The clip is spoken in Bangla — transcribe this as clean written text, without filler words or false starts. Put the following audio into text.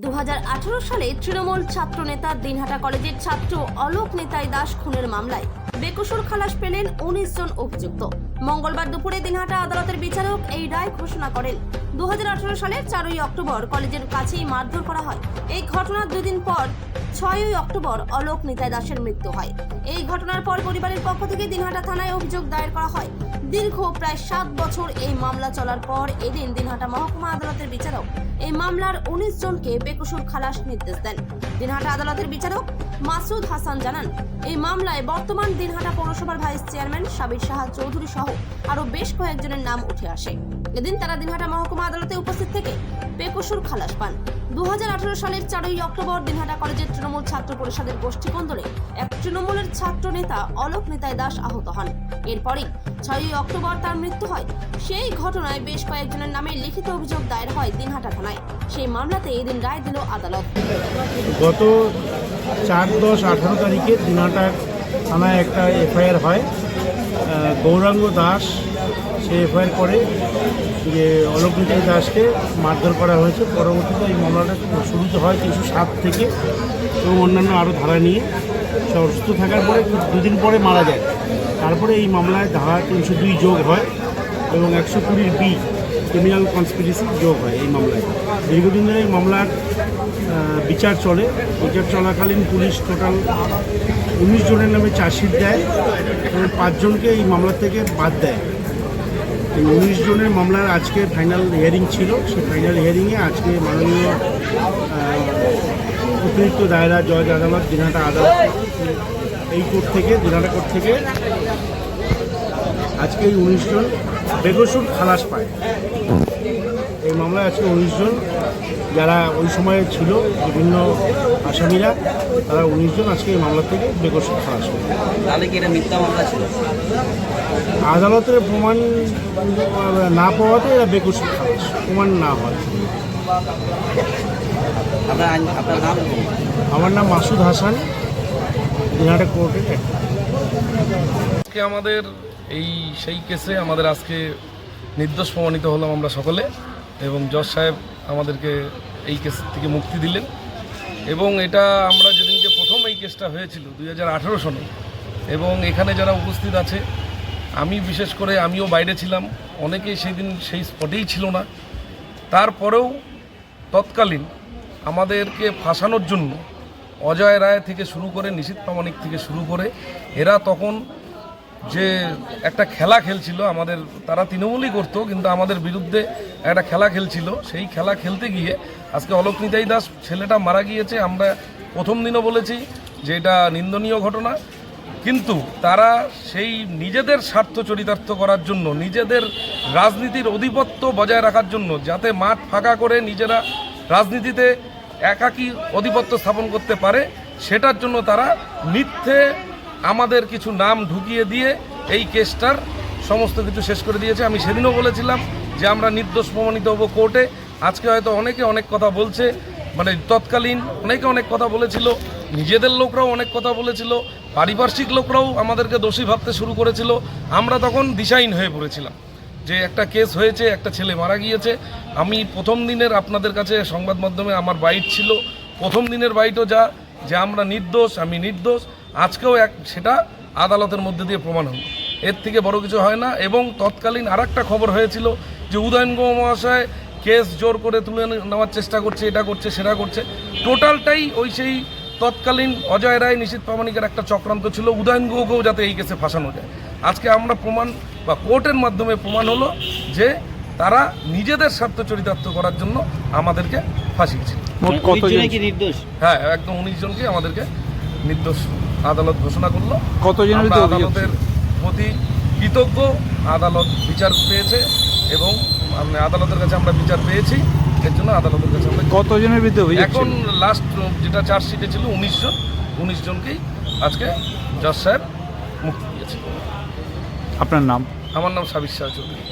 2018 সালে তৃণমূল ছাত্র নেতা দিনহাটা কলেজের ছাত্র অলোক নিতাই দাস খুনের মামলায় বেকসুর খালাস পেলেন 19 জন অভিযুক্ত। মঙ্গলবার দুপুরে দিনহাটা আদালতের বিচারক এই রায় ঘোষণা করেন। 2018 সালের 4ই অক্টোবর কলেজের কাছেই মারধর করা হয়। এই ঘটনার দুদিন পর 6ই অক্টোবর অলোক নিতাই দাসের মৃত্যু হয়। এই ঘটনার পর পরিবারের পক্ষ থেকে দিনহাটা থানায় অভিযোগ দায়ের করা হয়। দীর্ঘ প্রায় 7 বছর এই মামলা চলার পর এদিন দিনহাটা মহকুমা আদালতের বিচারক এই মামলার 19 জনকে বেকসুর খালাস নির্দেশ দেন। দিনহাটা আদালতের বিচারক মাসুদ হাসান জানান, এই মামলায় বর্তমান দিনহাটা পৌরসভার ভাইস চেয়ারম্যান সাবির শাহ চৌধুরী সহ আরো বেশ কয়েকজনের নাম উঠে আসে। এদিন তারা দিনহাটা মহকুমা আদালতে উপস্থিত থেকে বেকসুর খালাস পান। 2018 সালের 4ই অক্টোবর দিনহাটা কলেজের তৃণমূল ছাত্র পরিষদের গোষ্ঠী কোন্দলে এক তৃণমূলের ছাত্র নেতা অলোক নিতাই দাস আহত হন। এরপরই 6ই অক্টোবর তার মৃত্যু হয়। সেই ঘটনায় বেশ কয়েকজনের নামে লিখিত অভিযোগ দায়ের হয় দিনহাটা থানায়। সেই মামলাতে এদিন রায় দিল আদালত। গত 4-10-18 তারিখে দিনহাটা থানায় একটা এফআইআর হয়। গৌরাঙ্গ দাস সে এফআইআর করে যে অলোক নিতাই দাসকে মারধর করা হয়েছে। পরবর্তীতে এই মামলাটা শুরুতে হয় 307 থেকে এবং অন্যান্য আরও ধারা নিয়ে সে অসুস্থ থাকার পরে দুদিন পরে মারা যায়। তারপরে এই মামলায় ধারা 302 যোগ হয় এবং 120 বি ক্রিমিনাল কনস্পিরেসি যোগ হয় এই মামলায়। দীর্ঘদিন ধরে এই মামলার বিচার চলে। বিচার চলাকালীন পুলিশ টোটাল 19 জনের নামে চার্জশিট দেয় এবং 5 জনকে এই মামলা থেকে বাদ দেয়। এই 19 জনের মামলার আজকে ফাইনাল হিয়ারিং ছিল। সেই ফাইনাল হিয়ারিংয়ে আজকে মাননীয় অতিরিক্ত দায়রা জজ আদালত দিনহাটা আদালত এই কোর্ট থেকে দিনহাটা কোর্ট থেকে আজকে এই 19 জন বেকসুর খালাস পায়। এই মামলায় আজকে 19 জন যারা ওই সময়ে ছিল বিভিন্ন আসামিরা, তারা 19 জন আজকে এই মামলা থেকে বেকসুর খালাস পায়। তাহলে কি এটা মিথ্যা মামলা ছিল? আদালতের প্রমাণ না পাওয়াতে এরা বেকসুর খালাস, প্রমাণ না হয়। আপনার নাম? আমার নাম মাসুদ হাসান, দিনহাটা কোর্টের। আজকে আমাদের সেই কেসে আমাদের আজকে নির্দোষ প্রমাণিত হলাম আমরা সকলে, এবং জজ সাহেব আমাদেরকে এই কেস থেকে মুক্তি দিলেন। এবং এটা আমরা যেদিনকে প্রথম এই কেসটা হয়েছিল 2018 সনে, এবং এখানে যারা উপস্থিত আছে, আমি বিশেষ করে আমিও বাইরে ছিলাম, অনেকেই সেই দিন সেই স্পটেই ছিল না। তারপরেও তৎকালীন আমাদেরকে ফাঁসানোর জন্য অজয় রায় থেকে শুরু করে নিশীথ প্রামাণিক থেকে শুরু করে এরা তখন যে একটা খেলা খেলছিল আমাদের, তারা তৃণমূলই করতো কিন্তু আমাদের বিরুদ্ধে একটা খেলা খেলছিল। সেই খেলা খেলতে গিয়ে আজকে অলোক নিতাই দাস ছেলেটা মারা গিয়েছে। আমরা প্রথম দিনও বলেছি যে এটা নিন্দনীয় ঘটনা, কিন্তু তারা সেই নিজেদের স্বার্থ চরিতার্থ করার জন্য, নিজেদের রাজনীতির আধিপত্য বজায় রাখার জন্য, যাতে মাঠ ফাঁকা করে নিজেরা রাজনীতিতে একাকী আধিপত্য স্থাপন করতে পারে, সেটার জন্য তারা মিথ্যে আমাদের কিছু নাম ঢুকিয়ে দিয়ে এই কেসটার সমস্ত কিছু শেষ করে দিয়েছে। আমি সেদিনও বলেছিলাম যে আমরা নির্দোষ প্রমাণিত হব কোর্টে। আজকে হয়তো অনেকে অনেক কথা বলছে, মানে তৎকালীন অনেকে অনেক কথা বলেছিল, নিজেদের লোকরাও অনেক কথা বলেছিল, পারিপার্শ্বিক লোকরাও আমাদেরকে দোষী ভাবতে শুরু করেছিল। আমরা তখন দিশাহীন হয়ে পড়েছিলাম যে একটা কেস হয়েছে, একটা ছেলে মারা গিয়েছে। আমি প্রথম দিনের আপনাদের কাছে সংবাদ মাধ্যমে আমার বাইট ছিল, প্রথম দিনের বাইটও যা যে আমরা নির্দোষ, আমি নির্দোষ। আজকেও সেটা আদালতের মধ্যে দিয়ে প্রমাণ হলো। এর থেকে বড় কিছু হয় না। এবং তৎকালীন আরেকটা খবর হয়েছিল যে উদয়ন গুহ মহাশয় কেস জোর করে তুলে নেওয়ার চেষ্টা করছে, এটা করছে সেটা করছে। টোটালটাই ওই সেই তৎকালীন অজয় রায় নিশীথ প্রামাণিকের একটা চক্রান্ত ছিল উদয়ন গুহকেও যাতে এই কেসে ফাঁসানো যায়। আজকে আমরা প্রমাণ বা কোর্টের মাধ্যমে প্রমাণ হলো যে তারা নিজেদের স্বার্থ চরিতার্থ করার জন্য আমাদেরকে ফাঁসিয়েছে। হ্যাঁ, একদম 19 জনকে আমাদেরকে নির্দোষ আদালত ঘোষণা করলো। আমরা আদালতের প্রতি কৃতজ্ঞ। আদালত বিচার পেয়েছে এবং আদালতের কাছে আমরা বিচার পেয়েছি। এর জন্য আদালতের কাছে আমরা কতজনের বিরুদ্ধে এখন লাস্ট যেটা চার্জশিটে ছিল 19 জনকেই আজকে জজ সাহেব মুক্তি দিয়েছে। আপনার নাম? আমার নাম সাবির শাহ চৌধুরী।